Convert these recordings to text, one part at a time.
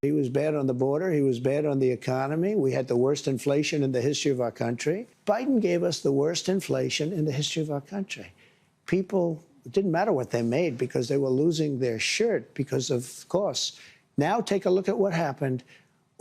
He was bad on the border. He was bad on the economy. We had the worst inflation in the history of our country. Biden gave us the worst inflation in the history of our country. People, it didn't matter what they made because they were losing their shirt because of costs. Now take a look at what happened.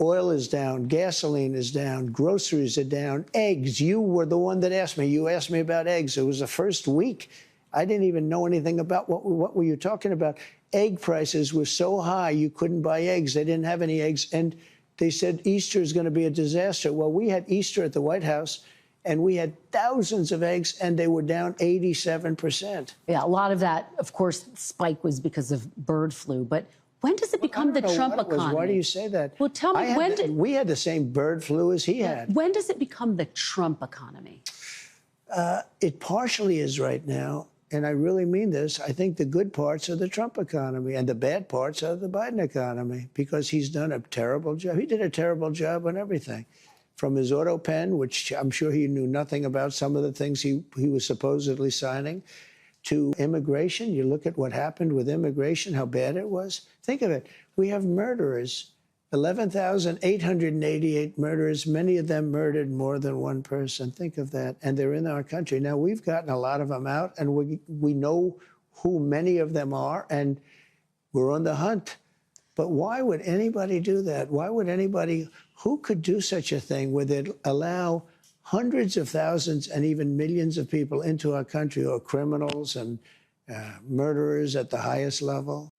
Oil is down, gasoline is down, groceries are down, eggs. You were the one that asked me. You asked me about eggs. It was the first week. I didn't even know anything about what were you talking about. Egg prices were so high you couldn't buy eggs. They didn't have any eggs. And they said Easter is going to be a disaster. Well, we had Easter at the White House, and we had thousands of eggs, and they were down 87%. Yeah, a lot of that, of course, spike was because of bird flu. But when does it become the Trump economy? Why do you say that? Well, tell me, we had the same bird flu as he had. When does it become the Trump economy? It partially is right now. And I really mean this. I think the good parts are the Trump economy and the bad parts are the Biden economy because he's done a terrible job. He did a terrible job on everything. From his auto pen, which I'm sure he knew nothing about some of the things he was supposedly signing, to immigration. You look at what happened with immigration, how bad it was. Think of it. We have murderers, 11,888 murderers. Many of them murdered more than one person. Think of that. And they're in our country. Now, we've gotten a lot of them out, and we know who many of them are, and we're on the hunt. But why would anybody do that? Why would anybody, who could do such a thing where they'd allow hundreds of thousands and even millions of people into our country who are criminals and murderers at the highest level?